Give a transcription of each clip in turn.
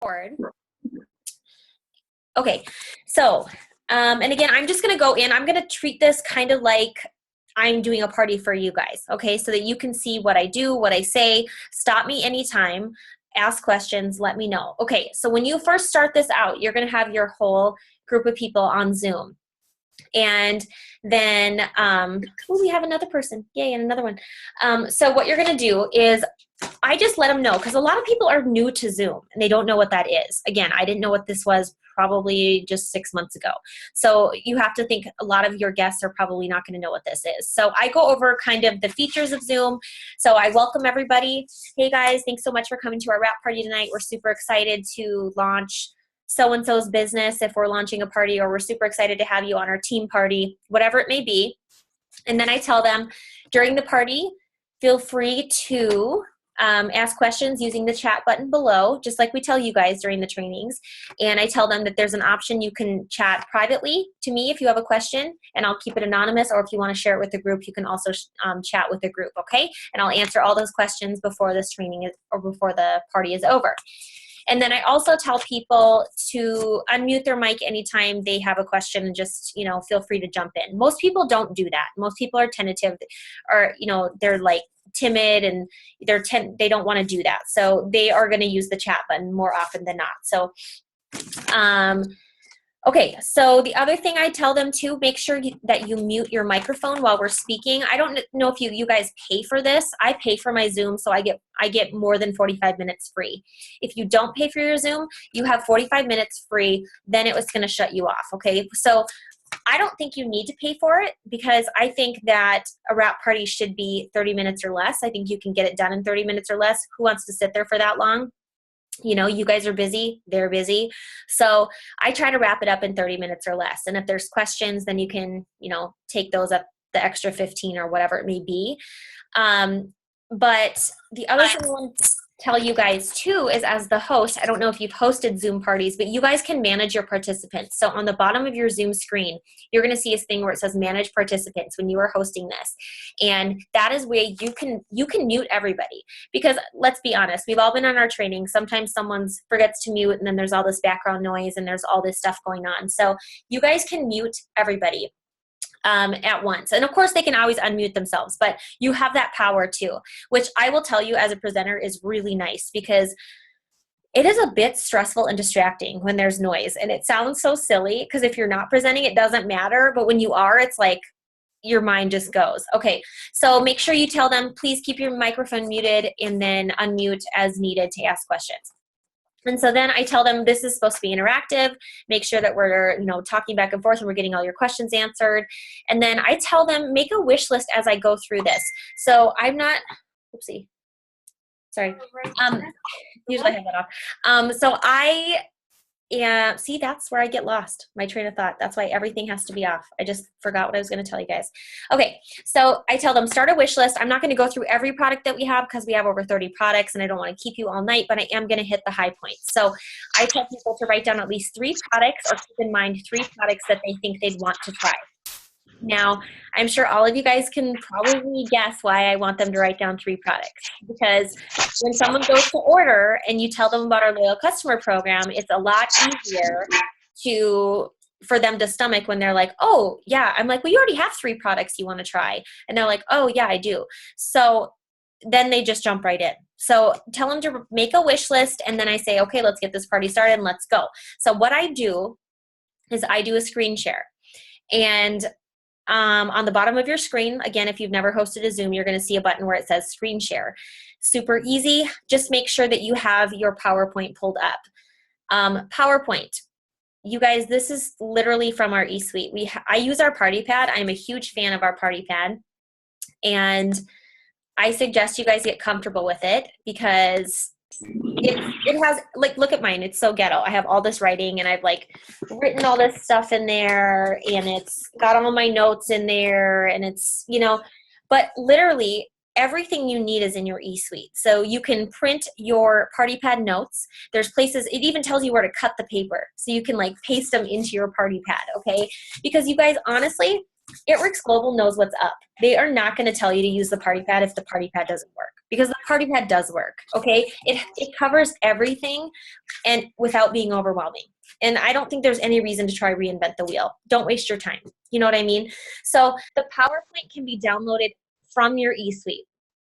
Record. Okay, so, and again, I'm just going to go in. I'm going to treat this kind of like I'm doing a party for you guys, okay, so that you can see what I do, what I say. Stop me anytime, ask questions, let me know. Okay, so when you first start this out, you're going to have your whole group of people on Zoom. And then, we have another person. Yay, and another one. So what you're going to do is I just let them know, because a lot of people are new to Zoom and they don't know what that is. Again, I didn't know what this was probably just 6 months ago. So you have to think a lot of your guests are probably not going to know what this is. So I go over kind of the features of Zoom. So I welcome everybody. Hey guys, thanks so much for coming to our wrap party tonight. We're super excited to launch so-and-so's business if we're launching a party, or we're super excited to have you on our team party, whatever it may be. And then I tell them during the party, feel free to ask questions using the chat button below, just like we tell you guys during the trainings. And I tell them that there's an option you can chat privately to me if you have a question, and I'll keep it anonymous, or if you want to share it with the group, you can also chat with the group, okay? And I'll answer all those questions before this training is, or before the party is over. And then I also tell people to unmute their mic anytime they have a question, and just, feel free to jump in. Most people don't do that. Most people are tentative, or, they're like timid, and they don't want to do that. So they are going to use the chat button more often than not. So, okay, so the other thing I tell them too, make sure that you mute your microphone while we're speaking. I don't know if you guys pay for this. I pay for my Zoom, so I get more than 45 minutes free. If you don't pay for your Zoom, you have 45 minutes free, then it was going to shut you off, okay? So I don't think you need to pay for it, because I think that a wrap party should be 30 minutes or less. I think you can get it done in 30 minutes or less. Who wants to sit there for that long? You guys are busy, they're busy. So I try to wrap it up in 30 minutes or less. And if there's questions, then you can, take those up the extra 15 or whatever it may be. But the other thing I want to tell you guys too is, as the host, I don't know if you've hosted Zoom parties, but you guys can manage your participants. So on the bottom of your Zoom screen, you're going to see a thing where it says manage participants when you are hosting this. And that is where you can mute everybody, because let's be honest, we've all been on our training. Sometimes someone forgets to mute, and then there's all this background noise and there's all this stuff going on. So you guys can mute everybody at once. And of course they can always unmute themselves, but you have that power too, which I will tell you as a presenter is really nice, because it is a bit stressful and distracting when there's noise. And it sounds so silly, because if you're not presenting, it doesn't matter. But when you are, it's like your mind just goes. Okay, so make sure you tell them, please keep your microphone muted, and then unmute as needed to ask questions. And so then I tell them this is supposed to be interactive. Make sure that we're, talking back and forth, and we're getting all your questions answered. And then I tell them, make a wish list as I go through this. So I'm not, oopsie, sorry. Usually I have that off. Yeah, see, that's where I get lost, my train of thought. That's why everything has to be off. I just forgot what I was going to tell you guys. Okay, so I tell them, start a wish list. I'm not going to go through every product that we have, because we have over 30 products, and I don't want to keep you all night, but I am going to hit the high points. So I tell people to write down at least 3 products, or keep in mind 3 products that they think they'd want to try. Now, I'm sure all of you guys can probably guess why I want them to write down 3 products. Because when someone goes to order and you tell them about our loyal customer program, it's a lot easier for them to stomach when they're like, oh, yeah. I'm like, well, you already have 3 products you want to try. And they're like, oh, yeah, I do. So then they just jump right in. So tell them to make a wish list, and then I say, okay, let's get this party started and let's go. So what I do is I do a screen share. And on the bottom of your screen, again, if you've never hosted a Zoom, you're going to see a button where it says screen share. Super easy. Just make sure that you have your PowerPoint pulled up. PowerPoint. You guys, this is literally from our eSuite. I use our Party Pad. I'm a huge fan of our Party Pad. And I suggest you guys get comfortable with it, because it has, like, look at mine. It's so ghetto. I have all this writing, and I've written all this stuff in there, and it's got all my notes in there, and it's, but literally everything you need is in your eSuite. So you can print your Party Pad notes. There's places, it even tells you where to cut the paper. So you can paste them into your Party Pad, okay? Because you guys, honestly, It Works Global knows what's up. They are not going to tell you to use the party pad if the party pad doesn't work, because the party pad does work, okay? It covers everything and without being overwhelming. And I don't think there's any reason to try reinvent the wheel. Don't waste your time. You know what I mean? So the PowerPoint can be downloaded from your eSuite.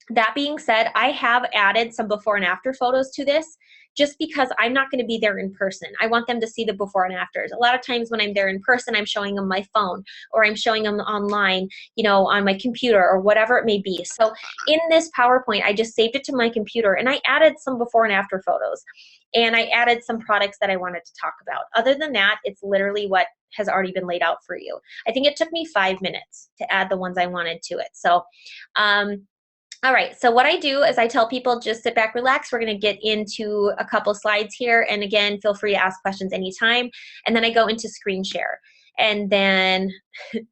That being said, I have added some before and after photos to this just because I'm not going to be there in person. I want them to see the before and afters. A lot of times when I'm there in person, I'm showing them my phone or I'm showing them online, you know, on my computer or whatever it may be. So in this PowerPoint, I just saved it to my computer and I added some before and after photos. And I added some products that I wanted to talk about. Other than that, it's literally what has already been laid out for you. I think it took me 5 minutes to add the ones I wanted to it. So, all right, so what I do is I tell people just sit back, relax. We're going to get into a couple slides here. And again, feel free to ask questions anytime. And then I go into screen share. And then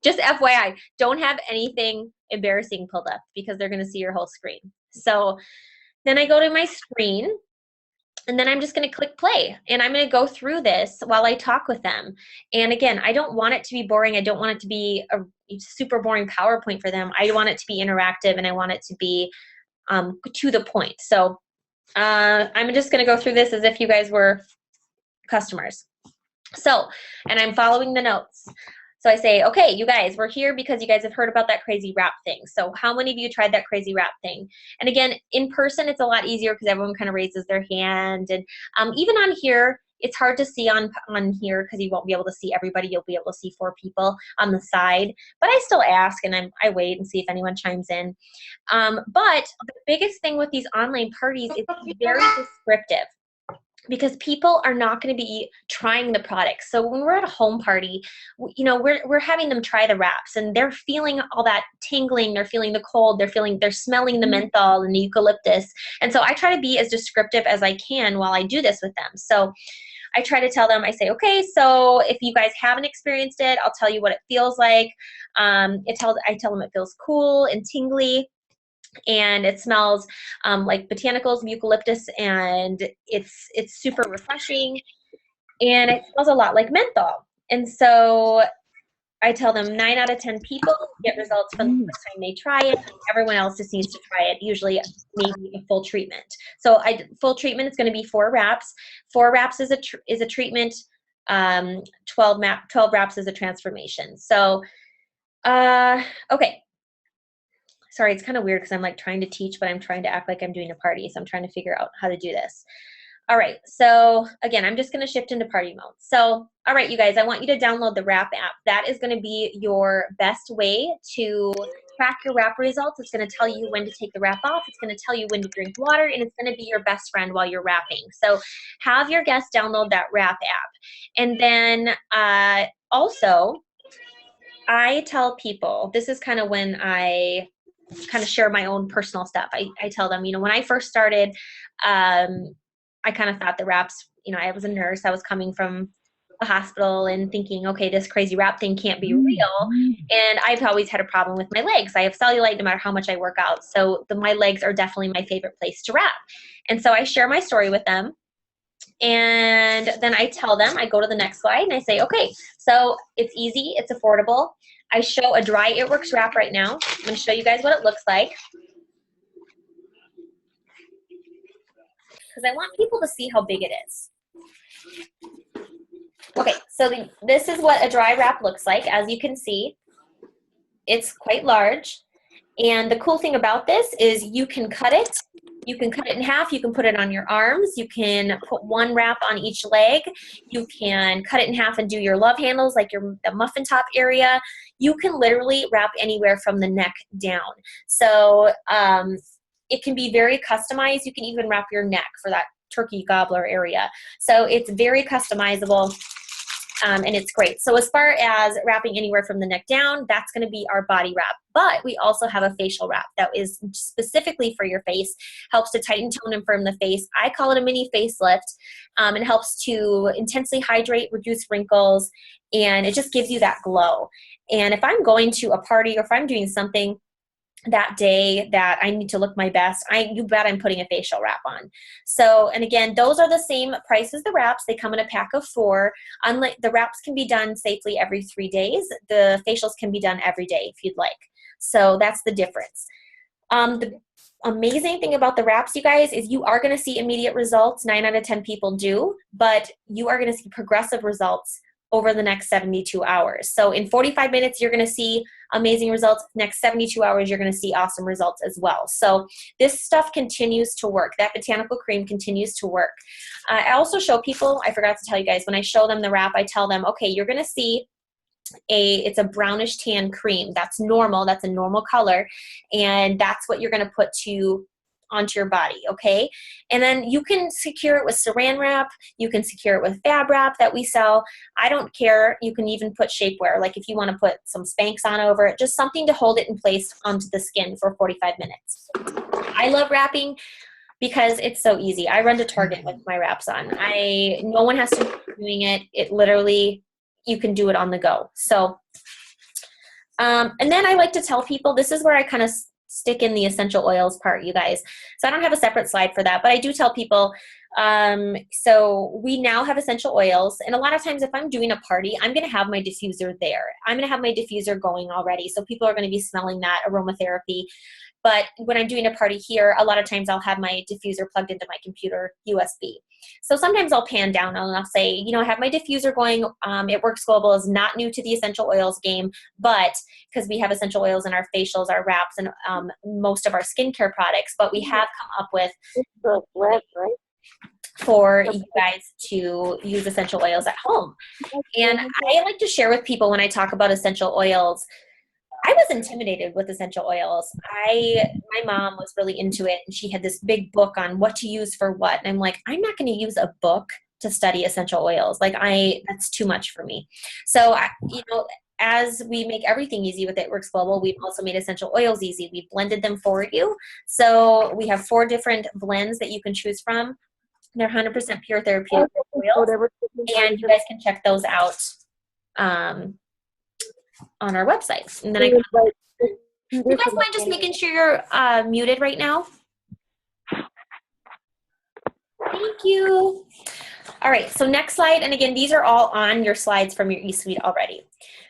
just FYI, don't have anything embarrassing pulled up because they're going to see your whole screen. So then I go to my screen. And then I'm just going to click play and I'm going to go through this while I talk with them. And again, I don't want it to be boring. I don't want it to be a super boring PowerPoint for them. I want it to be interactive and I want it to be to the point. So I'm just going to go through this as if you guys were customers. So, and I'm following the notes. So I say, okay, you guys, we're here because you guys have heard about that crazy wrap thing. So how many of you tried that crazy wrap thing? And again, in person, it's a lot easier because everyone kind of raises their hand. And even on here, it's hard to see on here because you won't be able to see everybody. You'll be able to see 4 people on the side. But I still ask and I wait and see if anyone chimes in. But the biggest thing with these online parties is it's very descriptive, because people are not going to be trying the products. So when we're at a home party, you know, we're having them try the wraps and they're feeling all that tingling, they're feeling the cold, they're smelling the menthol and the eucalyptus. And so I try to be as descriptive as I can while I do this with them. So I try to tell them, I say, okay, so if you guys haven't experienced it, I'll tell you what it feels like. I tell them it feels cool and tingly. And it smells like botanicals, eucalyptus, and it's super refreshing. And it smells a lot like menthol. And so I tell them 9 out of 10 people get results from the first time they try it. Everyone else just needs to try it, usually maybe a full treatment. So full treatment is going to be 4 wraps. 4 wraps is a treatment. 12 wraps is a transformation. So, okay. Sorry, it's kind of weird because I'm like trying to teach, but I'm trying to act like I'm doing a party. So I'm trying to figure out how to do this. All right, so again, I'm just going to shift into party mode. So, all right, you guys, I want you to download the Wrap app. That is going to be your best way to track your wrap results. It's going to tell you when to take the wrap off. It's going to tell you when to drink water, and it's going to be your best friend while you're wrapping. So have your guests download that Wrap app. And then also, I tell people, this is kind of when I kind of share my own personal stuff. I tell them, you know, when I first started, I kind of thought the wraps, you know, I was a nurse. I was coming from a hospital and thinking, okay, this crazy wrap thing can't be real. And I've always had a problem with my legs. I have cellulite no matter how much I work out. So my legs are definitely my favorite place to wrap. And so I share my story with them. And then I tell them, I go to the next slide and I say, okay, so it's easy, it's affordable. I show a dry It Works wrap right now. I'm going to show you guys what it looks like, because I want people to see how big it is. Okay, so this is what a dry wrap looks like. As you can see, it's quite large. And the cool thing about this is you can cut it. You can cut it in half. You can put it on your arms. You can put 1 wrap on each leg. You can cut it in half and do your love handles, like the muffin top area. You can literally wrap anywhere from the neck down. So it can be very customized. You can even wrap your neck for that turkey gobbler area. So it's very customizable. And it's great. So as far as wrapping anywhere from the neck down, that's going to be our body wrap. But we also have a facial wrap that is specifically for your face, helps to tighten, tone, and firm the face. I call it a mini facelift. It helps to intensely hydrate, reduce wrinkles, and it just gives you that glow. And if I'm going to a party or if I'm doing something, that day that I need to look my best, you bet I'm putting a facial wrap on. So, and again, those are the same price as the wraps. They come in a pack of 4. Unlike the wraps can be done safely every 3 days. The facials can be done every day if you'd like. So that's the difference. The amazing thing about the wraps, you guys, is you are going to see immediate results. 9 out of 10 people do, but you are going to see progressive results over the next 72 hours. So in 45 minutes, you're going to see amazing results. Next 72 hours, you're going to see awesome results as well. So this stuff continues to work. That botanical cream continues to work. I also show people, I forgot to tell you guys, when I show them the wrap, I tell them, okay, you're going to see it's a brownish tan cream. That's normal. That's a normal color. And that's what you're going to put onto your body, okay? And then you can secure it with saran wrap. You can secure it with fab wrap that we sell. I don't care. You can even put shapewear, like if you want to put some Spanx on over it, just something to hold it in place onto the skin for 45 minutes. I love wrapping because it's so easy. I run to Target with my wraps on. No one has to be doing it. It literally, you can do it on the go. So, and then I like to tell people, this is where I kind of stick in the essential oils part, you guys. So I don't have a separate slide for that, but I do tell people, so we now have essential oils. And a lot of times if I'm doing a party, I'm going to have my diffuser there. I'm going to have my diffuser going already. So people are going to be smelling that aromatherapy. But when I'm doing a party here, a lot of times I'll have my diffuser plugged into my computer USB. So sometimes I'll pan down and I'll say, you know, I have my diffuser going. It Works Global is not new to the essential oils game, but because we have essential oils in our facials, our wraps, and most of our skincare products, but we have come up with for you guys to use essential oils at home. And I like to share with people when I talk about essential oils, I was intimidated with essential oils. My mom was really into it, and she had this big book on what to use for what. And I'm like, I'm not going to use a book to study essential oils. Like that's too much for me. So, as we make everything easy with It Works Global, we've also made essential oils easy. We've blended them for you. So we have 4 different blends that you can choose from. They're 100% pure therapeutic oils, and you guys can check those out on our website. And then you guys mind just making sure you're muted right now? Thank you. All right, so next slide. And again, these are all on your slides from your eSuite already.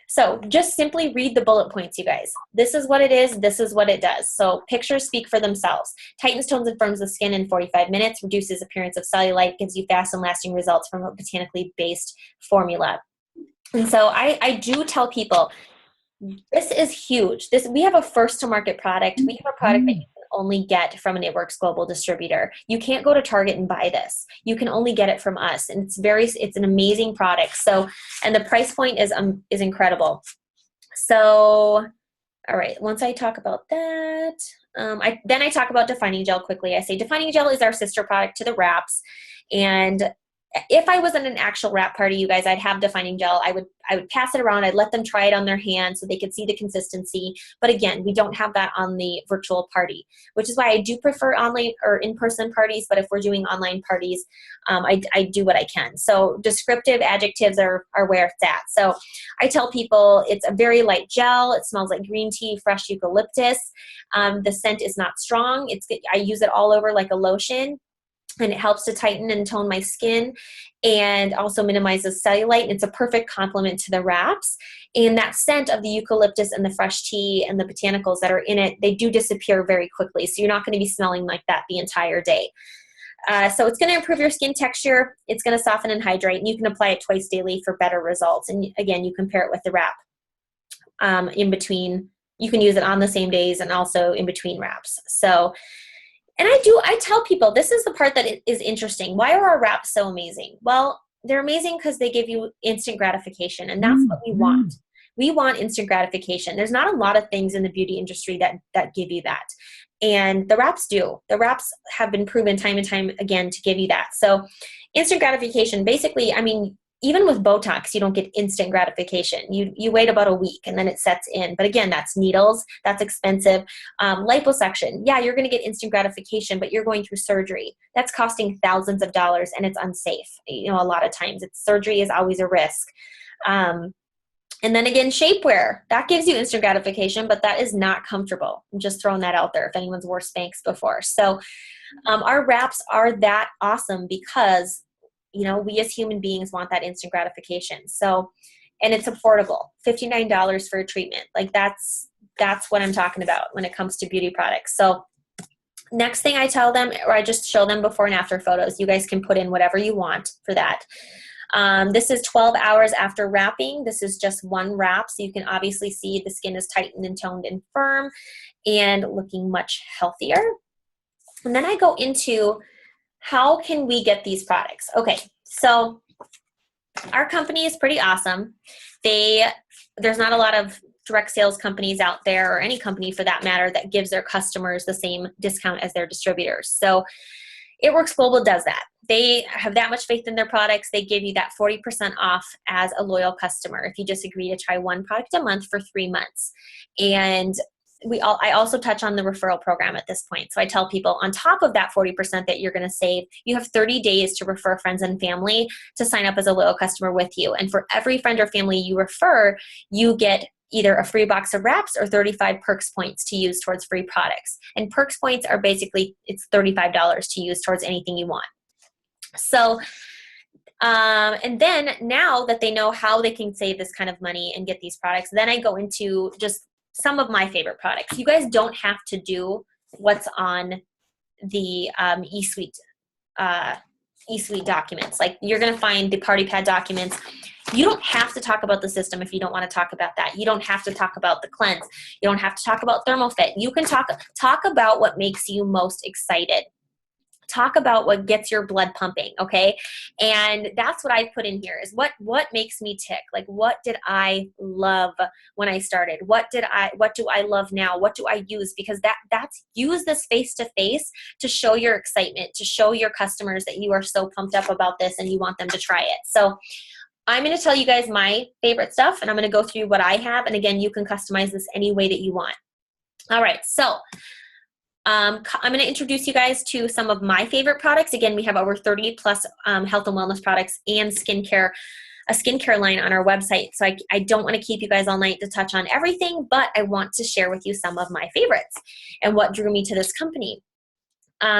So just simply read the bullet points, you guys. This is what it is. This is what it does. So pictures speak for themselves. Tightens, tones, and firms the skin in 45 minutes, reduces appearance of cellulite, gives you fast and lasting results from a botanically based formula. And so I do tell people, this is huge. We have a first to market product. We have a product that you can only get from an It Works Global distributor. You can't go to Target and buy this. You can only get it from us. And it's an amazing product. So, and the price point is incredible. So, all right, once I talk about that, then I talk about Defining Gel quickly. I say Defining Gel is our sister product to the wraps. And if I was in an actual wrap party, you guys, I'd have Defining Gel. I would pass it around. I'd let them try it on their hand so they could see the consistency. But again, we don't have that on the virtual party, which is why I do prefer online or in-person parties. But if we're doing online parties, I do what I can. So descriptive adjectives are where it's at. So I tell people it's a very light gel. It smells like green tea, fresh eucalyptus. The scent is not strong. I use it all over like a lotion. And it helps to tighten and tone my skin and also minimizes cellulite. It's a perfect complement to the wraps. And that scent of the eucalyptus and the fresh tea and the botanicals that are in it, they do disappear very quickly. So you're not going to be smelling like that the entire day. So it's going to improve your skin texture. It's going to soften and hydrate. And you can apply it twice daily for better results. And again, you compare it with the wrap in between. You can use it on the same days and also in between wraps. So, and I tell people, this is the part that is interesting. Why are our wraps so amazing? Well, they're amazing because they give you instant gratification, and that's what we want. We want instant gratification. There's not a lot of things in the beauty industry that give you that. And the wraps do. The wraps have been proven time and time again to give you that. So instant gratification, basically, I mean, even with Botox, you don't get instant gratification. You wait about a week and then it sets in. But again, that's needles. That's expensive. Liposuction, yeah, you're going to get instant gratification, but you're going through surgery. That's costing thousands of dollars and it's unsafe. A lot of times surgery is always a risk. And then again, shapewear, that gives you instant gratification, but that is not comfortable. I'm just throwing that out there if anyone's wore Spanx before. So our wraps are that awesome because, we as human beings want that instant gratification. So, and it's affordable, $59 for a treatment. Like that's what I'm talking about when it comes to beauty products. So next thing I tell them, or I just show them before and after photos, you guys can put in whatever you want for that. This is 12 hours after wrapping. This is just one wrap, so you can obviously see the skin is tightened and toned and firm and looking much healthier. And then I go into how can we get these products? Okay, so our company is pretty awesome. There's not a lot of direct sales companies out there, or any company for that matter, that gives their customers the same discount as their distributors. So It Works Global does that. They have that much faith in their products. They give you that 40% off as a loyal customer if you just agree to try one product a month for 3 months. And I also touch on the referral program at this point. So I tell people on top of that 40% that you're going to save, you have 30 days to refer friends and family to sign up as a loyal customer with you. And for every friend or family you refer, you get either a free box of wraps or 35 Perks points to use towards free products. And Perks points are basically, it's $35 to use towards anything you want. So, and then now that they know how they can save this kind of money and get these products, then I go into just some of my favorite products. You guys don't have to do what's on the eSuite documents. Like, you're going to find the Party Pad documents. You don't have to talk about the system if you don't want to talk about that. You don't have to talk about the cleanse. You don't have to talk about ThermoFit. You can talk about what makes you most excited. Talk about what gets your blood pumping, okay? And that's what I put in here is what makes me tick? Like, what did I love when I started? What do I love now? What do I use? Because that's use this face-to-face to show your excitement, to show your customers that you are so pumped up about this and you want them to try it. So I'm going to tell you guys my favorite stuff, and I'm going to go through what I have. And again, you can customize this any way that you want. All right, so I'm going to introduce you guys to some of my favorite products. Again, we have over 30 plus health and wellness products and skincare, a skincare line on our website. So I don't want to keep you guys all night to touch on everything, but I want to share with you some of my favorites and what drew me to this company.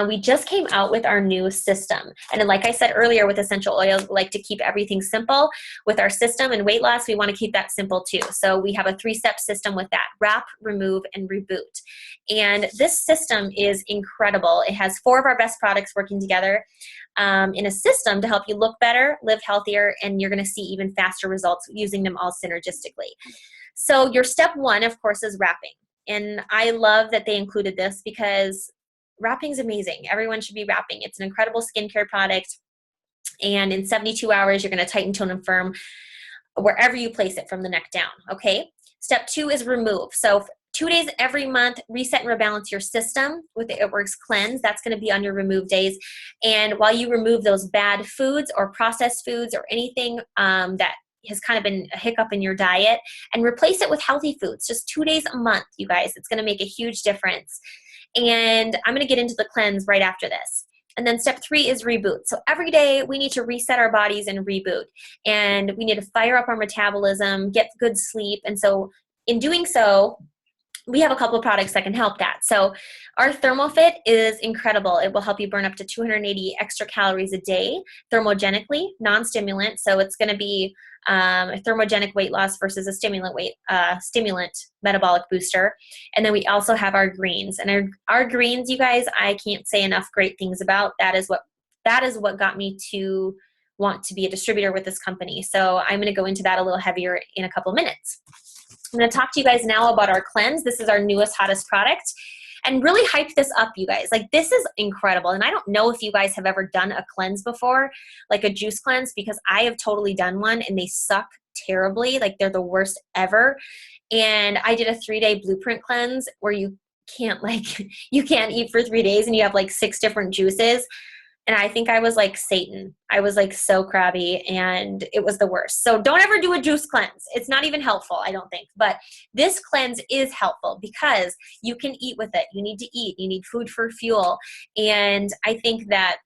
We just came out with our new system. And like I said earlier, with essential oils, we like to keep everything simple. With our system and weight loss, we want to keep that simple too. So we have a 3-step system with that: wrap, remove, and reboot. And this system is incredible. It has 4 of our best products working together in a system to help you look better, live healthier, and you're going to see even faster results using them all synergistically. So your step 1, of course, is wrapping. And I love that they included this because wrapping is amazing. Everyone should be wrapping. It's an incredible skincare product. And in 72 hours, you're going to tighten, tone, and firm wherever you place it from the neck down. Okay. Step 2 is remove. So 2 days every month, reset and rebalance your system with the It Works Cleanse. That's going to be on your remove days. And while you remove those bad foods or processed foods or anything that has kind of been a hiccup in your diet, and replace it with healthy foods, just 2 days a month, you guys. It's going to make a huge difference. And I'm going to get into the cleanse right after this. And then step 3 is reboot. So every day we need to reset our bodies and reboot. And we need to fire up our metabolism, get good sleep. And so in doing so, we have a couple of products that can help that. So our ThermoFit is incredible. It will help you burn up to 280 extra calories a day thermogenically, non-stimulant. So it's going to be a thermogenic weight loss versus a stimulant metabolic booster. And then we also have our greens. And our greens, you guys, I can't say enough great things about. That is what got me to want to be a distributor with this company. So I'm going to go into that a little heavier in a couple of minutes. I'm going to talk to you guys now about our cleanse. This is our newest, hottest product. And really hype this up, you guys. Like, this is incredible. And I don't know if you guys have ever done a cleanse before, like a juice cleanse, because I have totally done one and they suck terribly. Like, they're the worst ever. And I did a 3-day blueprint cleanse where you can't eat for 3 days and you have like 6 different juices. And I think I was like Satan. I was like so crabby and it was the worst. So don't ever do a juice cleanse. It's not even helpful, I don't think. But this cleanse is helpful because you can eat with it. You need to eat. You need food for fuel. And I think that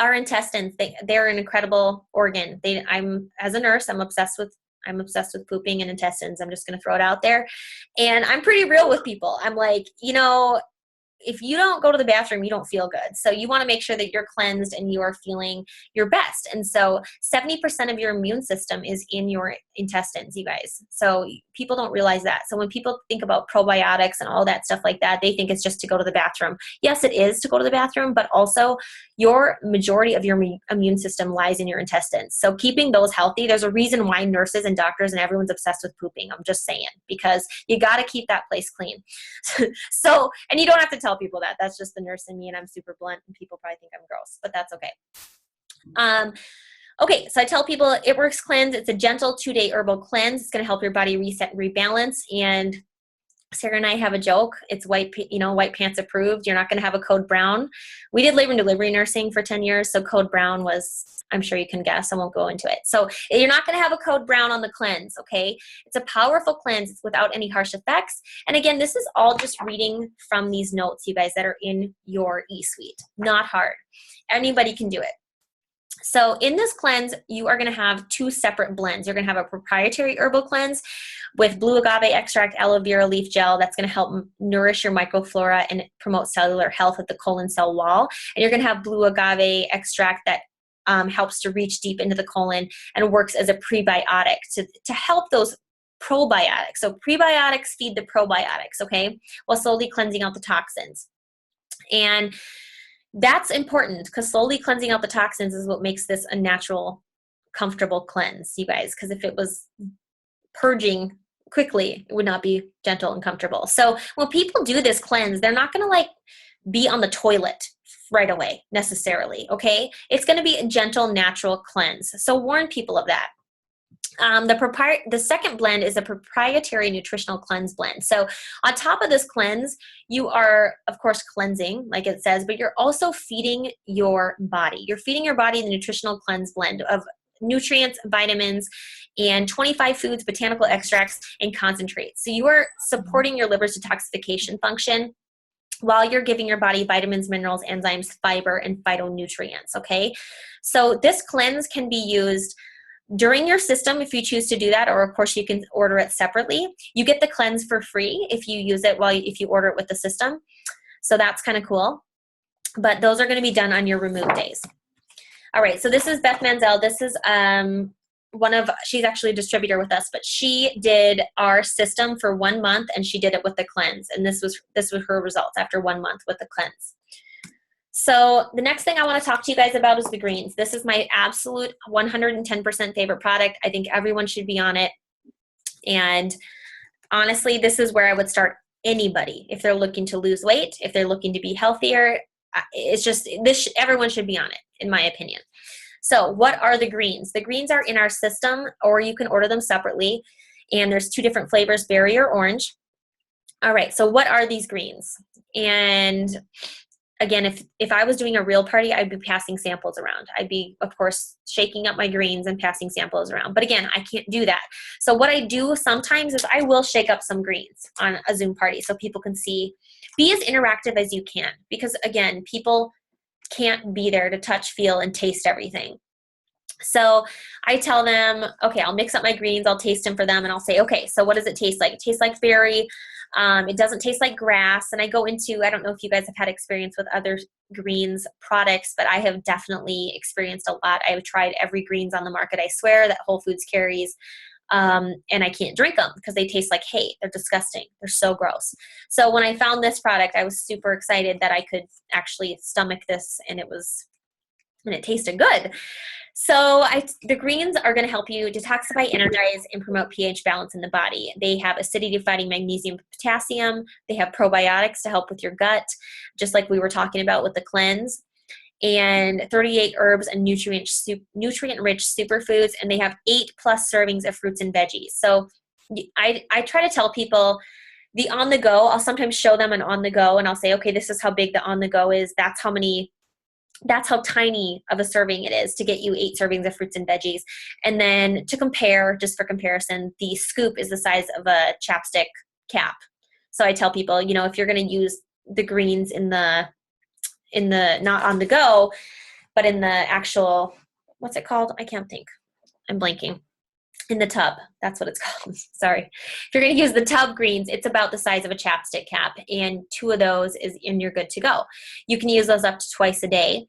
our intestines, they're an incredible organ. As a nurse, I'm obsessed with I'm obsessed with pooping and intestines. I'm just going to throw it out there. And I'm pretty real with people. I'm like, you know, if you don't go to the bathroom, you don't feel good. So you want to make sure that you're cleansed and you are feeling your best. And so 70% of your immune system is in your intestines, you guys. So people don't realize that. So when people think about probiotics and all that stuff like that, they think it's just to go to the bathroom. Yes, it is to go to the bathroom, but also your majority of your immune system lies in your intestines. So keeping those healthy, there's a reason why nurses and doctors and everyone's obsessed with pooping. I'm just saying, because you got to keep that place clean. So, and you don't have to tell people that. That's just the nurse in me, and I'm super blunt, and people probably think I'm gross, but that's okay. Okay, so I tell people It Works Cleanse. It's a gentle 2-day herbal cleanse. It's going to help your body reset and rebalance. And Sarah and I have a joke. It's white pants approved. You're not going to have a code brown. We did labor and delivery nursing for 10 years, so code brown was, I'm sure you can guess. I won't go into it. So you're not going to have a code brown on the cleanse, okay? It's a powerful cleanse. It's without any harsh effects. And again, this is all just reading from these notes, you guys, that are in your eSuite. Not hard. Anybody can do it. So in this cleanse, you are going to have 2 separate blends. You're going to have a proprietary herbal cleanse with blue agave extract, aloe vera leaf gel. That's going to help nourish your microflora and promote cellular health at the colon cell wall. And you're going to have blue agave extract that helps to reach deep into the colon and works as a prebiotic to help those probiotics. So prebiotics feed the probiotics, okay, while slowly cleansing out the toxins. And that's important, because slowly cleansing out the toxins is what makes this a natural, comfortable cleanse, you guys. Because if it was purging quickly, it would not be gentle and comfortable. So when people do this cleanse, they're not going to like be on the toilet right away necessarily, okay? It's going to be a gentle, natural cleanse. So warn people of that. The second blend is a proprietary nutritional cleanse blend. So on top of this cleanse, you are, of course, cleansing, like it says, but you're also feeding your body. You're feeding your body the nutritional cleanse blend of nutrients, vitamins, and 25 foods, botanical extracts, and concentrates. So you are supporting your liver's detoxification function while you're giving your body vitamins, minerals, enzymes, fiber, and phytonutrients, okay? So this cleanse can be used during your system if you choose to do that, or of course you can order it separately. You get the cleanse for free if you use it if you order it with the system. So that's kind of cool. But those are going to be done on your remove days. All right, so this is Beth Manzel. This is she's actually a distributor with us, but she did our system for 1 month and she did it with the cleanse. And this was her results after 1 month with the cleanse. So the next thing I want to talk to you guys about is the greens. This is my absolute 110% favorite product. I think everyone should be on it. And honestly, this is where I would start anybody if they're looking to lose weight, if they're looking to be healthier. It's just everyone should be on it, in my opinion. So what are the greens? The greens are in our system, or you can order them separately. And there's 2 different flavors, berry or orange. All right, so what are these greens? And again, if I was doing a real party, I'd be passing samples around. I'd be, of course, shaking up my greens and passing samples around. But again, I can't do that. So what I do sometimes is I will shake up some greens on a Zoom party so people can see. Be as interactive as you can, because again, people can't be there to touch, feel, and taste everything. So I tell them, okay, I'll mix up my greens, I'll taste them for them, and I'll say, okay, so what does it taste like? It tastes like berry. It doesn't taste like grass. And I go into, I don't know if you guys have had experience with other greens products, but I have definitely experienced a lot. I've tried every greens on the market, I swear, that Whole Foods carries. And I can't drink them because they taste like hay. They're disgusting. They're so gross. So when I found this product, I was super excited that I could actually stomach this, and it tasted good. So the greens are going to help you detoxify, energize, and promote pH balance in the body. They have acidity-fighting magnesium, potassium. They have probiotics to help with your gut, just like we were talking about with the cleanse. And 38 herbs and nutrient-rich superfoods, and they have 8+ servings of fruits and veggies. So I try to tell people the on-the-go, I'll sometimes show them an on-the-go, and I'll say, okay, this is how big the on-the-go is. That's how tiny of a serving it is to get you 8 servings of fruits and veggies. And then to compare, just for comparison, the scoop is the size of a chapstick cap. So I tell people, if you're going to use the greens in the not on the go, but in the actual, what's it called? I can't think. I'm blanking. in the tub. That's what it's called. Sorry. If you're going to use the tub greens, it's about the size of a chapstick cap, and 2 of those and you're good to go. You can use those up to twice a day,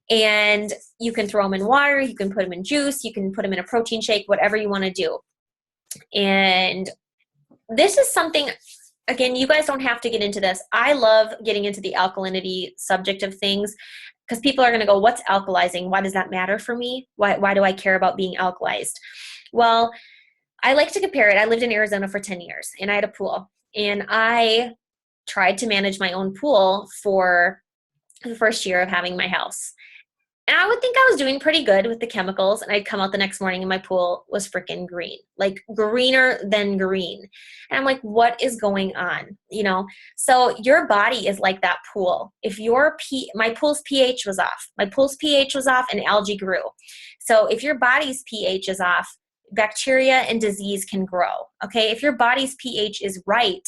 and you can throw them in water. You can put them in juice. You can put them in a protein shake, whatever you want to do. And this is something, again, you guys don't have to get into this. I love getting into the alkalinity subject of things, because people are going to go, what's alkalizing? Why does that matter for me? Why do I care about being alkalized? Well, I like to compare it. I lived in Arizona for 10 years, and I had a pool, and I tried to manage my own pool for the first year of having my house. And I would think I was doing pretty good with the chemicals, and I'd come out the next morning and my pool was freaking green, like greener than green. And I'm like, what is going on? You know, so your body is like that pool. If my pool's pH was off, and algae grew. So if your body's pH is off, bacteria and disease can grow. Okay. If your body's pH is right,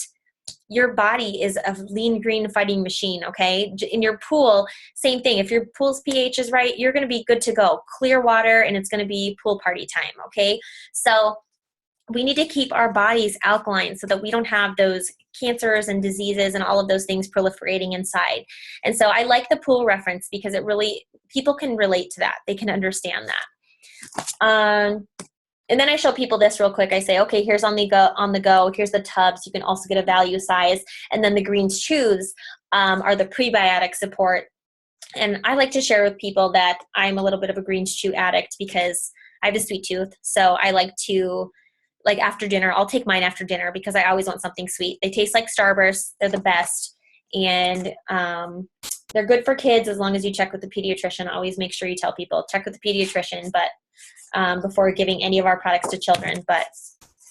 your body is a lean green fighting machine. Okay. In your pool, same thing. If your pool's pH is right, you're going to be good to go. Clear water, and it's going to be pool party time. Okay. So we need to keep our bodies alkaline so that we don't have those cancers and diseases and all of those things proliferating inside. And so I like the pool reference because people can relate to that. They can understand that. And then I show people this real quick. I say, okay, here's on the go. Here's the tubs. You can also get a value size. And then the greens chews are the prebiotic support. And I like to share with people that I'm a little bit of a greens chew addict because I have a sweet tooth. So I like to, like after dinner, I'll take mine after dinner because I always want something sweet. They taste like Starburst. They're the best. And they're good for kids as long as you check with the pediatrician. Always make sure you tell people, check with the pediatrician, but before giving any of our products to children, but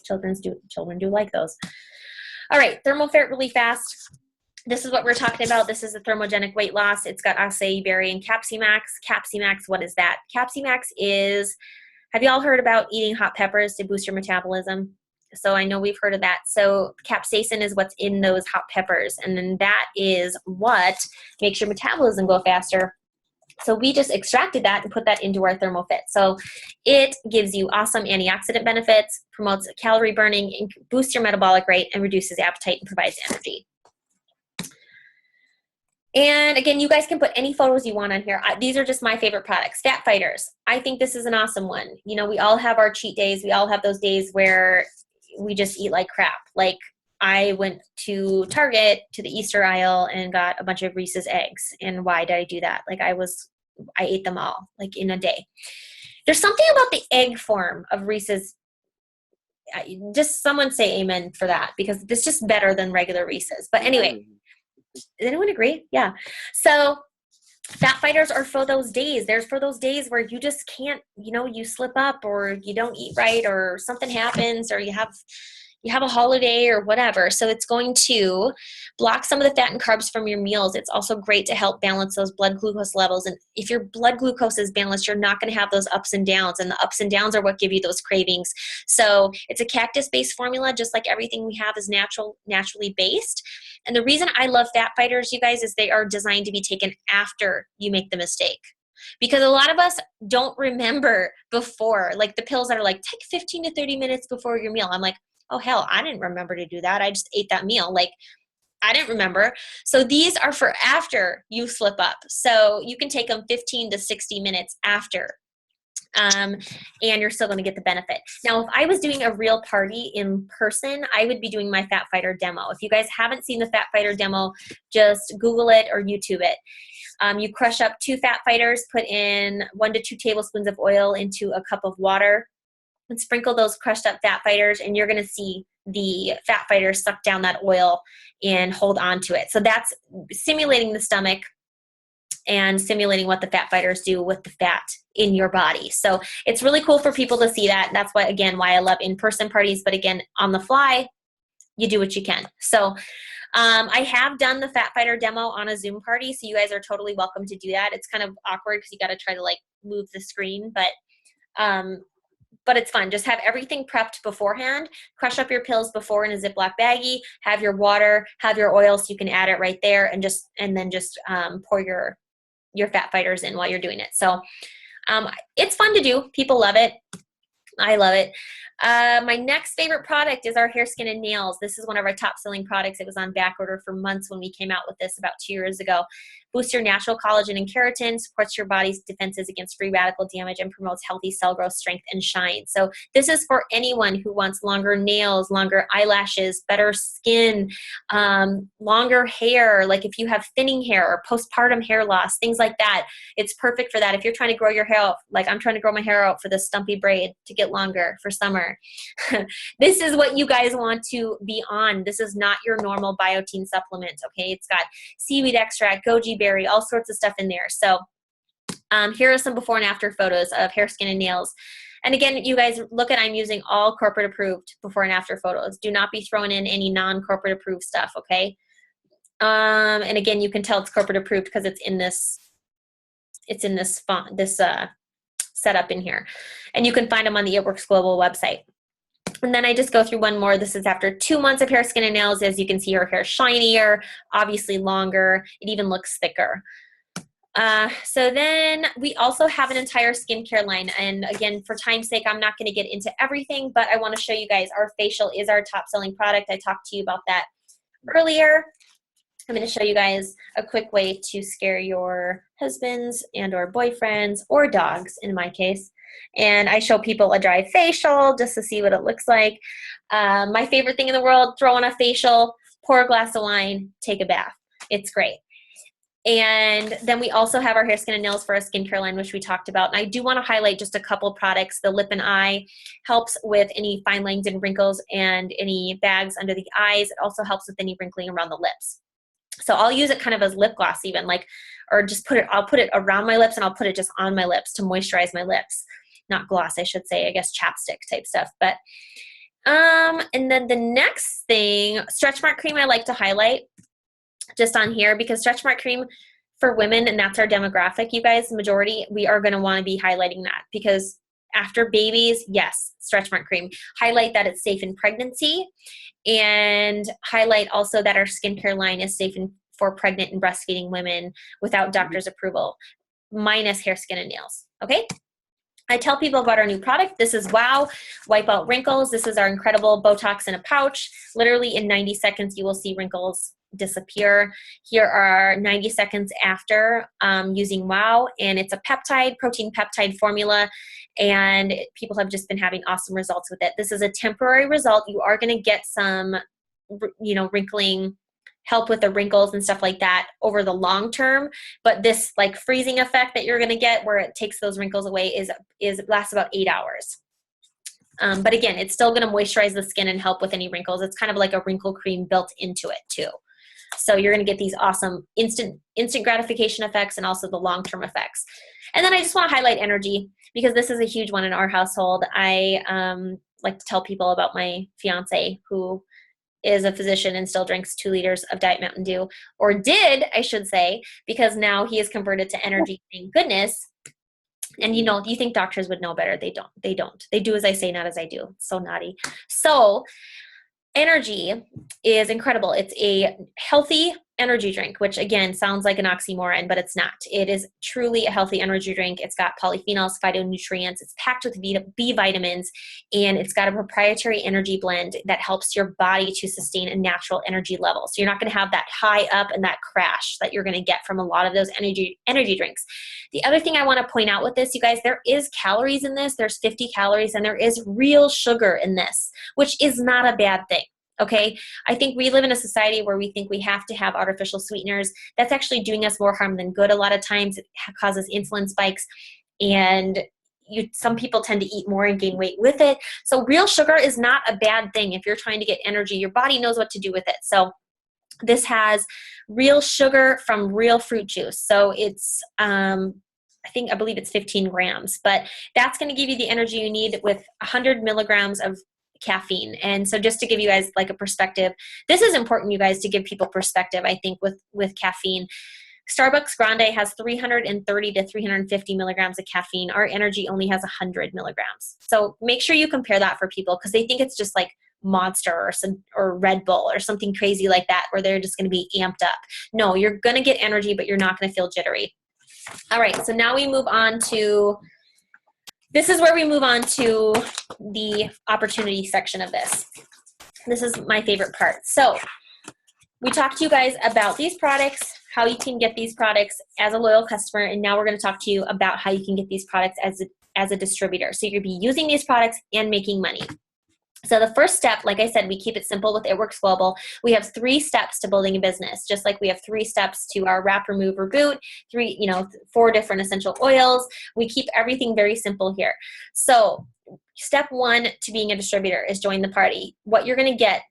children do like those. All right, ThermoFit really fast. This is what we're talking about. This is a thermogenic weight loss. It's got acai berry and Capsimax. Capsimax, what is that? Capsimax is, have you all heard about eating hot peppers to boost your metabolism? So I know we've heard of that. So capsaicin is what's in those hot peppers, and then that is what makes your metabolism go faster. So we just extracted that and put that into our ThermoFit. So it gives you awesome antioxidant benefits, promotes calorie burning, boosts your metabolic rate, and reduces appetite and provides energy. And again, you guys can put any photos you want on here. These are just my favorite products. Fat Fighters. I think this is an awesome one. You know, we all have our cheat days. We all have those days where we just eat like crap. Like I went to Target to the Easter aisle and got a bunch of Reese's eggs. And why did I do that? Like I ate them all like in a day. There's something about the egg form of Reese's. Just someone say amen for that, because it's just better than regular Reese's. But anyway, does anyone agree? Yeah. So Fat Fighters are for those days. There's for those days where you just can't, you slip up or you don't eat right or something happens or you have a holiday or whatever. So it's going to block some of the fat and carbs from your meals. It's also great to help balance those blood glucose levels. And if your blood glucose is balanced, you're not going to have those ups and downs. And the ups and downs are what give you those cravings. So it's a cactus-based formula, just like everything we have is naturally based. And the reason I love Fat Fighters, you guys, is they are designed to be taken after you make the mistake. Because a lot of us don't remember before, like the pills that are like, take 15 to 30 minutes before your meal. I'm like, oh, hell, I didn't remember to do that. I just ate that meal. Like, I didn't remember. So these are for after you slip up. So you can take them 15 to 60 minutes after. And you're still going to get the benefit. Now, if I was doing a real party in person, I would be doing my Fat Fighter demo. If you guys haven't seen the Fat Fighter demo, just Google it or YouTube it. You crush up 2 Fat Fighters, put in 1 to 2 tablespoons of oil into a cup of water, and sprinkle those crushed up Fat Fighters, and you're going to see the Fat Fighters suck down that oil and hold on to it. So that's simulating the stomach and simulating what the Fat Fighters do with the fat in your body. So it's really cool for people to see that. That's why I love in-person parties. But again, on the fly, you do what you can. So I have done the Fat Fighter demo on a Zoom party, so you guys are totally welcome to do that. It's kind of awkward because you got to try to like move the screen, but it's fun. Just have everything prepped beforehand. Crush up your pills before in a Ziploc baggie. Have your water, have your oil, so you can add it right there, and then pour your Fat Fighters in while you're doing it. So it's fun to do. People love it. I love it. My next favorite product is our hair, skin, and nails. This is one of our top selling products. It was on back order for months when we came out with this about 2 years ago. Boosts your natural collagen and keratin, supports your body's defenses against free radical damage, and promotes healthy cell growth, strength, and shine. So this is for anyone who wants longer nails, longer eyelashes, better skin, longer hair. Like if you have thinning hair or postpartum hair loss, things like that, it's perfect for that. If you're trying to grow your hair out, like I'm trying to grow my hair out for this stumpy braid to get longer for summer. This is what you guys want to be on. This is not your normal biotin supplement, okay? It's got seaweed extract, goji berry, all sorts of stuff in there. So here are some before and after photos of hair, skin, and nails. And again, you guys look at, I'm using all corporate approved before and after photos. Do not be throwing in any non-corporate approved stuff, okay? And again, you can tell it's corporate approved because it's in this font, this setup in here. And you can find them on the It Works Global website. And then I just go through one more. This is after 2 months of hair, skin, and nails. As you can see, her hair shinier, obviously longer. It even looks thicker. So then we also have an entire skincare line. And again, for time's sake, I'm not going to get into everything, but I want to show you guys our facial is our top selling product. I talked to you about that earlier. I'm going to show you guys a quick way to scare your husbands and or boyfriends or dogs in my case. And I show people a dry facial just to see what it looks like. My favorite thing in the world, throw on a facial, pour a glass of wine, take a bath. It's great. And then we also have our hair, skin, and nails for our skincare line, which we talked about. And I do want to highlight just a couple products. The lip and eye helps with any fine lines and wrinkles and any bags under the eyes. It also helps with any wrinkling around the lips. So I'll use it kind of as lip gloss even, like, or just I'll put it around my lips and I'll put it just on my lips to moisturize my lips. Not gloss, I should say, I guess chapstick type stuff. But, and then the next thing, stretch mark cream I like to highlight just on here because stretch mark cream for women, and that's our demographic, you guys, majority, we are going to want to be highlighting that because after babies, yes, stretch mark cream. Highlight that it's safe in pregnancy and highlight also that our skincare line is safe for pregnant and breastfeeding women without doctor's approval, minus hair, skin, and nails, okay? I tell people about our new product. This is WOW, Wipe Out Wrinkles. This is our incredible Botox in a pouch. Literally in 90 seconds, you will see wrinkles disappear. Here are 90 seconds after using WOW, and it's a peptide, protein peptide formula, and people have just been having awesome results with it. This is a temporary result. You are going to get some, wrinkling, help with the wrinkles and stuff like that over the long term, but this like freezing effect that you're going to get where it takes those wrinkles away lasts about 8 hours. But again, it's still going to moisturize the skin and help with any wrinkles. It's kind of like a wrinkle cream built into it too. So you're going to get these awesome instant gratification effects and also the long-term effects. And then I just want to highlight energy because this is a huge one in our household. I like to tell people about my fiance who is a physician and still drinks 2 liters of Diet Mountain Dew, or did, I should say, because now he is converted to energy, thank goodness. And you think doctors would know better. They don't. They do as I say, not as I do. It's so naughty. So energy is incredible. It's a healthy energy drink, which again sounds like an oxymoron, but it's not. It is truly a healthy energy drink. It's got polyphenols, phytonutrients, it's packed with B vitamins, and it's got a proprietary energy blend that helps your body to sustain a natural energy level. So you're not going to have that high up and that crash that you're going to get from a lot of those energy drinks. The other thing I want to point out with this, you guys, there is calories in this. There's 50 calories, and there is real sugar in this, which is not a bad thing. Okay, I think we live in a society where we think we have to have artificial sweeteners. That's actually doing us more harm than good. A lot of times it causes insulin spikes, and some people tend to eat more and gain weight with it. So real sugar is not a bad thing if you're trying to get energy. Your body knows what to do with it. So this has real sugar from real fruit juice. So it's, I believe it's 15 grams, but that's going to give you the energy you need with 100 milligrams of caffeine. And so just to give you guys like a perspective, this is important, you guys, to give people perspective, I think, with caffeine. Starbucks Grande has 330 to 350 milligrams of caffeine. Our energy only has 100 milligrams. So make sure you compare that for people because they think it's just like Monster or Red Bull or something crazy like that where they're just going to be amped up. No, you're going to get energy, but you're not going to feel jittery. All right, so now we move on to this is where we move on to the opportunity section of this. This is my favorite part. So we talked to you guys about these products, how you can get these products as a loyal customer, and now we're going to talk to you about how you can get these products as a distributor. So you're going to be using these products and making money. So the first step, like I said, we keep it simple with It Works Global. We have 3 steps to building a business, just like we have 3 steps to our wrap, remove, reboot, 4 different essential oils. We keep everything very simple here. So step 1 to being a distributor is join the party. What you're going to get,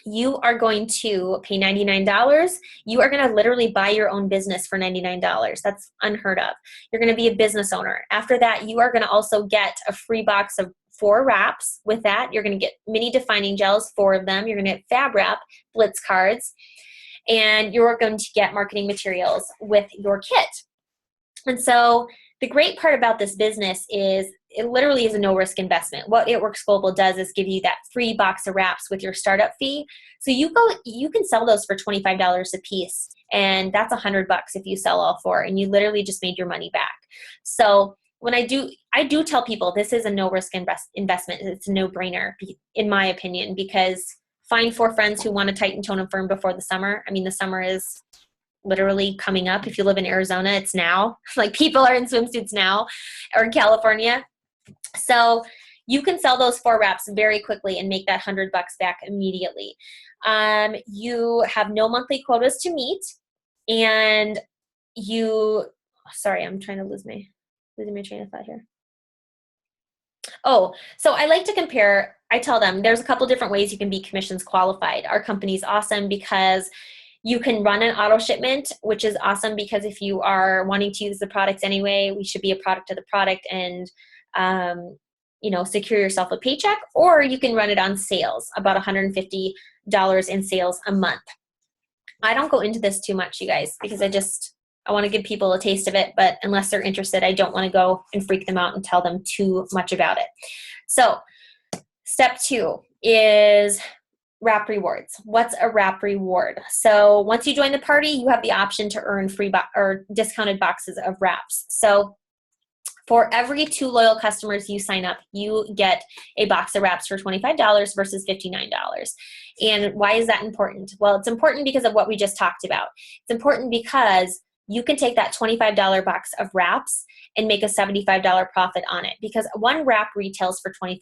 you are going to pay $99. You are going to literally buy your own business for $99. That's unheard of. You're going to be a business owner. After that, you are going to also get a free box of 4 wraps. With that, you're going to get mini defining gels, 4 of them. You're going to get Fab Wrap, Blitz cards, and you're going to get marketing materials with your kit. And so the great part about this business is it literally is a no-risk investment. What It Works Global does is give you that free box of wraps with your startup fee. So you can sell those for $25 a piece, and that's $100 if you sell all 4, and you literally just made your money back. So when I do tell people this is a no-risk investment. It's a no-brainer, in my opinion, because find 4 friends who want to tighten, tone, and firm before the summer. I mean, the summer is literally coming up. If you live in Arizona, it's now. Like, people are in swimsuits now, or in California. So you can sell those 4 wraps very quickly and make that $100 back immediately. You have no monthly quotas to meet, and sorry, I'm trying to losing my train of thought here. Oh, so I like to compare. I tell them there's a couple different ways you can be commissions qualified. Our company's awesome because you can run an auto shipment, which is awesome because if you are wanting to use the products anyway, we should be a product of the product and secure yourself a paycheck. Or you can run it on sales, about $150 in sales a month. I don't go into this too much, you guys, because I want to give people a taste of it, but unless they're interested, I don't want to go and freak them out and tell them too much about it. So step 2 is wrap rewards. What's a wrap reward? So once you join the party, you have the option to earn free or discounted boxes of wraps. So for every 2 loyal customers you sign up, you get a box of wraps for $25 versus $59. And why is that important? Well, it's important because of what we just talked about. It's important because you can take that $25 box of wraps and make a $75 profit on it, because 1 wrap retails for $25.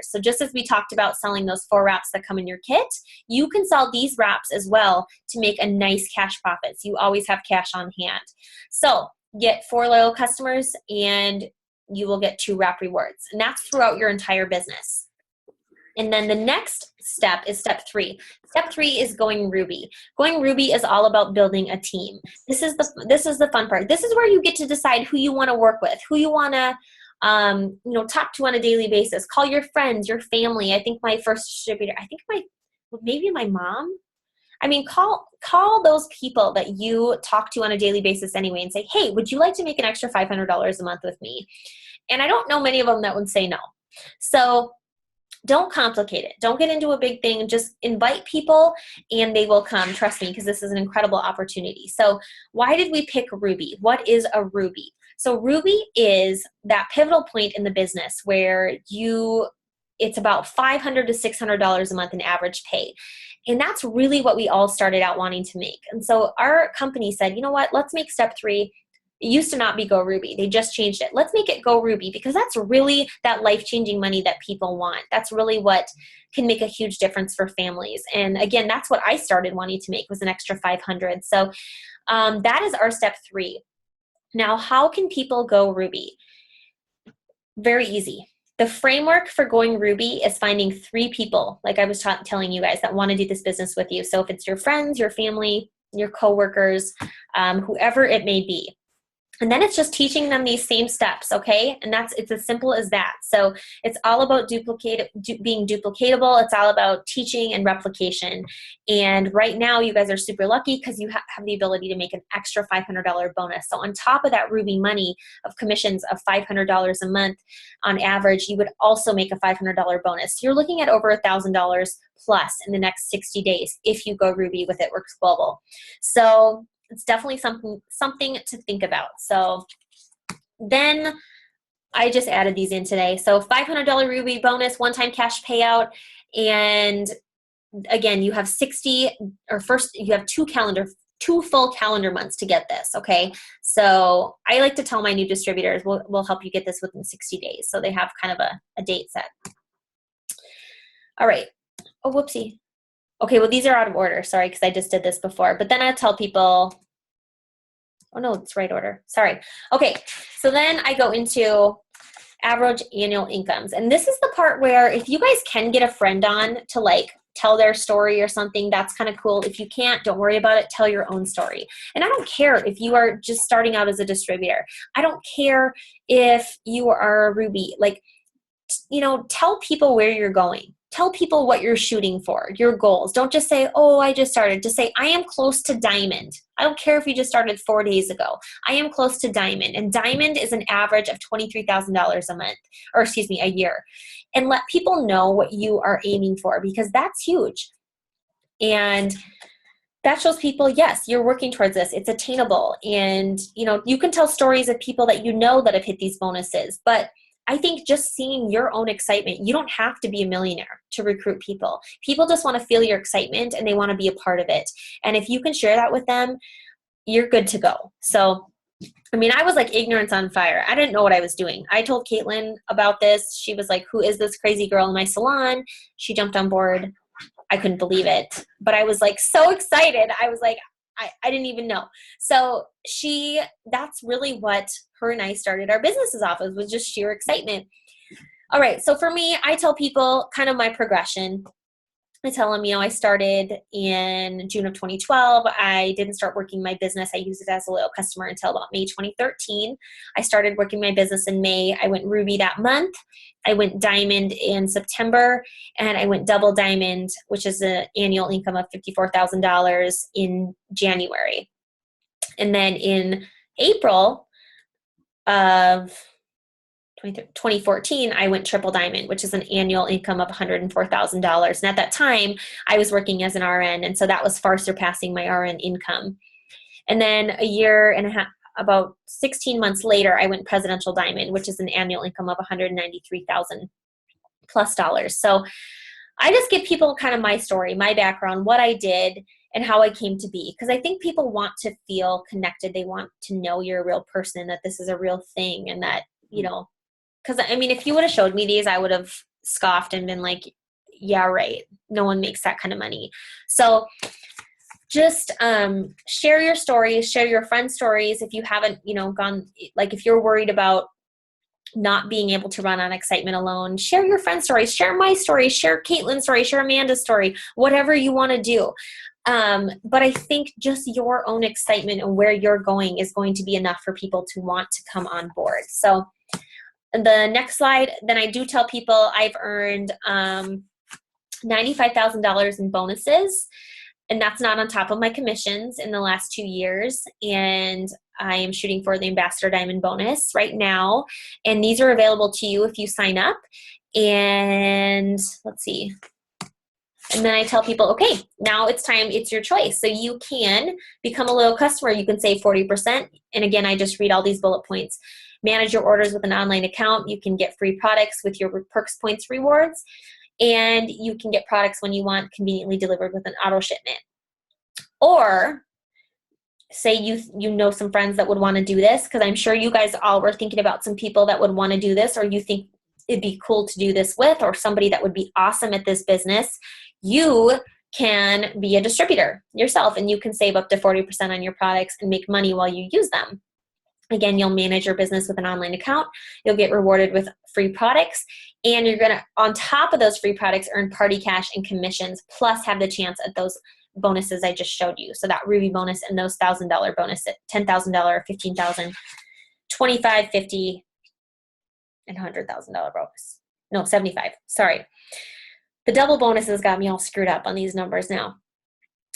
So just as we talked about selling those 4 wraps that come in your kit, you can sell these wraps as well to make a nice cash profit. So you always have cash on hand. So get 4 loyal customers and you will get 2 wrap rewards, and that's throughout your entire business. And then the next step is step 3. Step 3 is going Ruby. Going Ruby is all about building a team. This is the fun part. This is where you get to decide who you want to work with, who you want to talk to on a daily basis. Call your friends, your family. I think my first distributor, maybe my mom. I mean, call those people that you talk to on a daily basis anyway and say, hey, would you like to make an extra $500 a month with me? And I don't know many of them that would say no. So don't complicate it. Don't get into a big thing. Just invite people and they will come. Trust me, because this is an incredible opportunity. So why did we pick Ruby? What is a Ruby? So Ruby is that pivotal point in the business where it's about $500 to $600 a month in average pay. And that's really what we all started out wanting to make. And so our company said, you know what, let's make step 3. It used to not be Go Ruby. They just changed it. Let's make it Go Ruby, because that's really that life-changing money that people want. That's really what can make a huge difference for families. And again, that's what I started wanting to make, was an extra $500. So that is our step 3. Now, how can people go Ruby? Very easy. The framework for going Ruby is finding 3 people, like I was telling you guys, that want to do this business with you. So if it's your friends, your family, your coworkers, whoever it may be. And then it's just teaching them these same steps, okay? And it's as simple as that. So it's all about being duplicatable. It's all about teaching and replication. And right now, you guys are super lucky because you have the ability to make an extra $500 bonus. So on top of that Ruby money of commissions of $500 a month on average, you would also make a $500 bonus. You're looking at over $1,000 plus in the next 60 days if you go Ruby with It Works Global. So it's definitely something to think about. So then I just added these in today. So $500 Ruby bonus, one-time cash payout. And again, you have 60, or first you have two full calendar months to get this, okay? So I like to tell my new distributors, we'll help you get this within 60 days. So they have kind of a date set. All right. Oh, whoopsie. Okay, well, these are out of order. Sorry, because I just did this before. But then I tell people, oh, no, it's right order. Sorry. Okay, so then I go into average annual incomes. And this is the part where if you guys can get a friend on to like tell their story or something, that's kind of cool. If you can't, don't worry about it. Tell your own story. And I don't care if you are just starting out as a distributor. I don't care if you are a Ruby. Like, you know, tell people where you're going. Tell people what you're shooting for, your goals. Don't just say, oh, I just started. Just say, I am close to diamond. I don't care if you just started 4 days ago. I am close to diamond. And diamond is an average of $23,000 a month, or excuse me, a year. And let people know what you are aiming for, because that's huge. And that shows people, yes, you're working towards this. It's attainable. And, you know, you can tell stories of people that you know that have hit these bonuses. But I think just seeing your own excitement, you don't have to be a millionaire to recruit people. People just want to feel your excitement and they want to be a part of it. And if you can share that with them, you're good to go. So, I mean, I was like ignorance on fire. I didn't know what I was doing. I told Caitlin about this. She was like, who is this crazy girl in my salon? She jumped on board. I couldn't believe it. But I was like so excited. I was like, I didn't even know. So that's really what her and I started our businesses off of, was just sheer excitement. All right. So for me, I tell people kind of my progression. I tell them, you know, I started in June of 2012. I didn't start working my business. I used it as a loyal customer until about May 2013. I started working my business in May. I went Ruby that month. I went Diamond in September, and I went Double Diamond, which is an annual income of $54,000 in January. And then in April of 2014, I went Triple Diamond, which is an annual income of $104,000. And at that time, I was working as an RN, and so that was far surpassing my RN income. And then a year and a half, about 16 months later, I went Presidential Diamond, which is an annual income of $193,000 plus dollars. So I just give people kind of my story, my background, what I did, and how I came to be. Because I think people want to feel connected. They want to know you're a real person, that this is a real thing, and that, you know, because I mean, if you would have showed me these, I would have scoffed and been like, yeah, right. No one makes that kind of money. So just share your stories, share your friends' stories. If you haven't, you know, gone, like if you're worried about not being able to run on excitement alone, share your friends' stories, share my story, share Caitlin's story, share Amanda's story, whatever you want to do. But I think just your own excitement and where you're going is going to be enough for people to want to come on board. So the next slide, then I do tell people I've earned $95,000 in bonuses, and that's not on top of my commissions in the last 2 years. And I am shooting for the Ambassador Diamond bonus right now. And these are available to you if you sign up. And let's see. And then I tell people, okay, now it's time, it's your choice. So you can become a loyal customer. You can save 40%. And again, I just read all these bullet points. Manage your orders with an online account. You can get free products with your Perks Points rewards. And you can get products when you want, conveniently delivered with an auto shipment. Or say you know some friends that would want to do this, because I'm sure you guys all were thinking about some people that would want to do this, or you think it'd be cool to do this with, or somebody that would be awesome at this business. You can be a distributor yourself, and you can save up to 40% on your products and make money while you use them. Again, you'll manage your business with an online account. You'll get rewarded with free products, and you're going to, on top of those free products, earn party cash and commissions, plus have the chance at those bonuses I just showed you. So that Ruby bonus and those $1,000 bonus, $10,000, $15,000, $25,000, $50,000, and $100,000 bonus. No, 75. Sorry. The double bonuses got me all screwed up on these numbers now.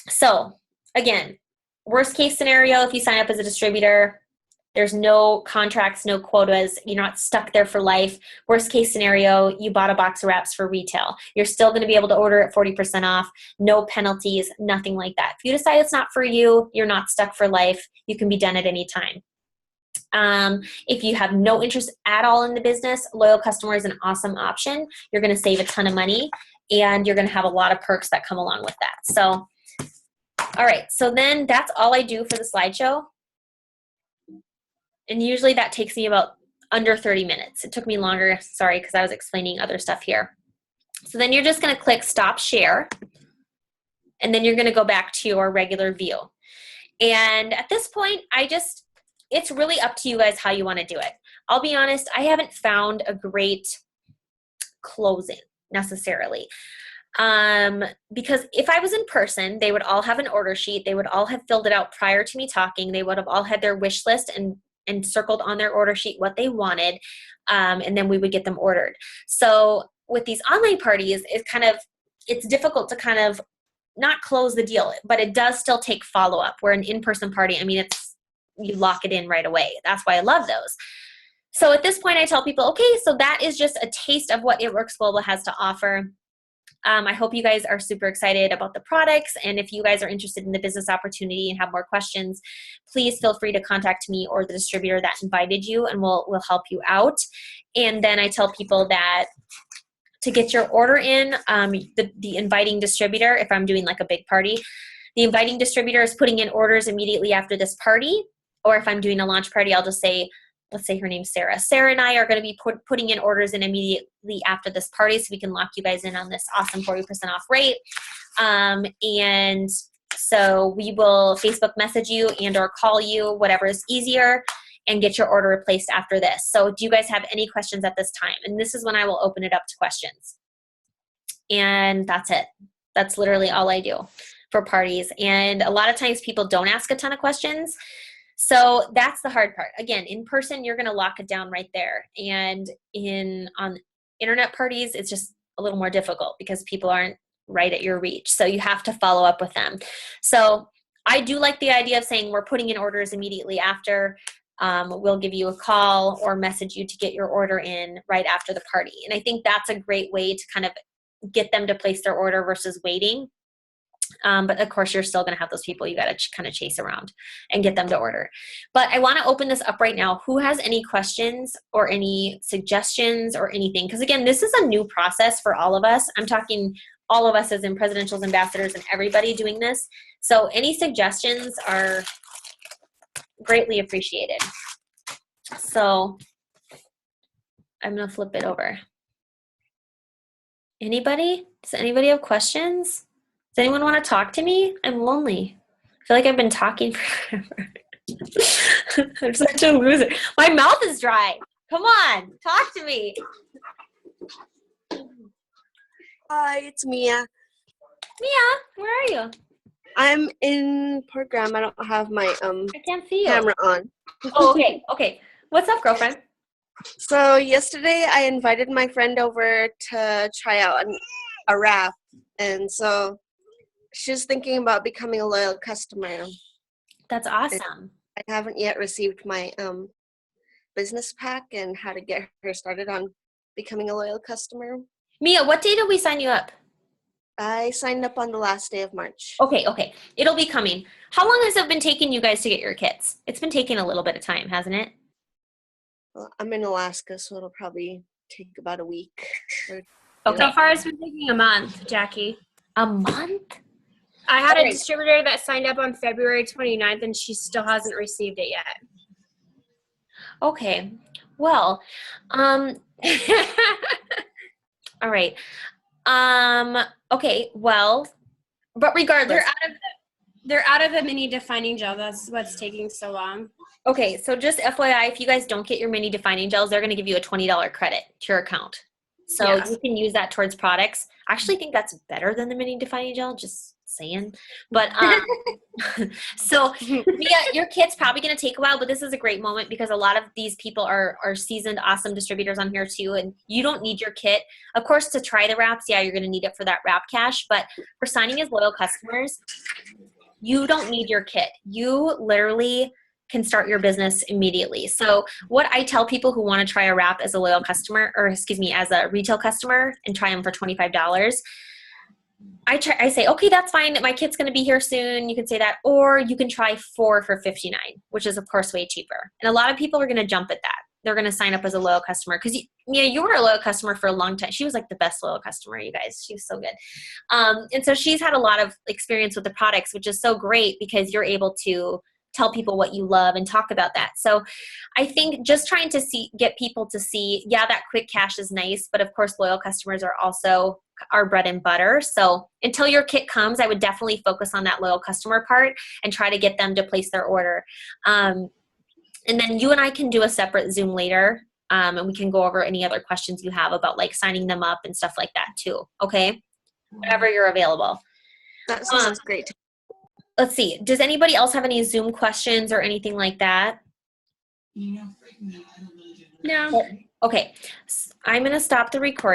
So again, worst case scenario, if you sign up as a distributor, there's no contracts, no quotas. You're not stuck there for life. Worst case scenario, you bought a box of wraps for retail. You're still going to be able to order at 40% off, no penalties, nothing like that. If you decide it's not for you, you're not stuck for life. You can be done at any time. If you have no interest at all in the business, Loyal Customer is an awesome option. You're going to save a ton of money, and you're going to have a lot of perks that come along with that. So, all right. So then that's all I do for the slideshow. And usually that takes me about under 30 minutes. It took me longer, sorry, because I was explaining other stuff here. So then you're just going to click Stop Share, and then you're going to go back to your regular view. And at this point, it's really up to you guys how you want to do it. I'll be honest, I haven't found a great closing necessarily. Because if I was in person, they would all have an order sheet. They would all have filled it out prior to me talking. They would have all had their wish list and circled on their order sheet what they wanted. And then we would get them ordered. So with these online parties, it's difficult to kind of not close the deal, but it does still take follow-up. Where an in-person party, you lock it in right away. That's why I love those. So at this point, I tell people, okay, so that is just a taste of what It Works Global has to offer. I hope you guys are super excited about the products. And if you guys are interested in the business opportunity and have more questions, please feel free to contact me or the distributor that invited you, and we'll help you out. And then I tell people that to get your order in, the inviting distributor, if I'm doing like a big party, the inviting distributor is putting in orders immediately after this party. Or if I'm doing a launch party, I'll just say, let's say her name's Sarah. Sarah and I are going to be putting in orders in immediately after this party, so we can lock you guys in on this awesome 40% off rate. And so we will Facebook message you and or call you, whatever is easier, and get your order replaced after this. So do you guys have any questions at this time? And this is when I will open it up to questions. And that's it. That's literally all I do for parties. And a lot of times people don't ask a ton of questions. So that's the hard part. Again, in person, you're going to lock it down right there. And on internet parties, it's just a little more difficult because people aren't right at your reach. So you have to follow up with them. So I do like the idea of saying we're putting in orders immediately after. We'll give you a call or message you to get your order in right after the party. And I think that's a great way to kind of get them to place their order versus waiting. But of course, you're still going to have those people you got to kind of chase around and get them to order. But I want to open this up right now. Who has any questions or any suggestions or anything? Because again, this is a new process for all of us. I'm talking all of us as in presidential ambassadors and everybody doing this. So any suggestions are greatly appreciated. So I'm going to flip it over. Anybody? Does anybody have questions? Does anyone want to talk to me? I'm lonely. I feel like I've been talking forever. I'm such a loser. My mouth is dry. Come on, talk to me. Hi, it's Mia. Mia, where are you? I'm in program. I don't have my I can't see you. camera on. Oh, okay, okay. What's up, girlfriend? So yesterday I invited my friend over to try out a wrap, and so she's thinking about becoming a loyal customer. That's awesome. I haven't yet received my business pack and how to get her started on becoming a loyal customer. Mia, what day did we sign you up? I signed up on the last day of March. Okay, okay. It'll be coming. How long has it been taking you guys to get your kits? It's been taking a little bit of time, hasn't it? Well, I'm in Alaska, so it'll probably take about a week. Okay. So far, it's been taking a month, Jackie. A month? I had a distributor that signed up on February 29th, and she still hasn't received it yet. Okay. Well, all right. Okay, well, but regardless. They're out of the mini defining gel. That's what's taking so long. Okay, so just FYI, if you guys don't get your mini defining gels, they're going to give you a $20 credit to your account. So you can use that towards products. I actually think that's better than the mini defining gel, just saying. But so Mia, your kit's probably going to take a while, but this is a great moment because a lot of these people are seasoned, awesome distributors on here too, and you don't need your kit. Of course, to try the wraps, yeah, you're going to need it for that wrap cash, but for signing as loyal customers, you don't need your kit. You literally can start your business immediately. So what I tell people who want to try a wrap as a loyal customer, or excuse me, as a retail customer and try them for $25, I say, okay, that's fine. My kid's going to be here soon. You can say that. Or you can try 4 for $59, which is, of course, way cheaper. And a lot of people are going to jump at that. They're going to sign up as a loyal customer because, you were a loyal customer for a long time. She was like the best loyal customer, you guys. She was so good. And so she's had a lot of experience with the products, which is so great because you're able to tell people what you love and talk about that. So I think just trying to get people to see, yeah, that quick cash is nice, but of course loyal customers are also our bread and butter. So until your kit comes, I would definitely focus on that loyal customer part and try to get them to place their order. And then you and I can do a separate Zoom later, and we can go over any other questions you have about like signing them up and stuff like that too. Okay, whenever you're available. That sounds great. Let's see. Does anybody else have any Zoom questions or anything like that? No. Okay, I'm going to stop the recording.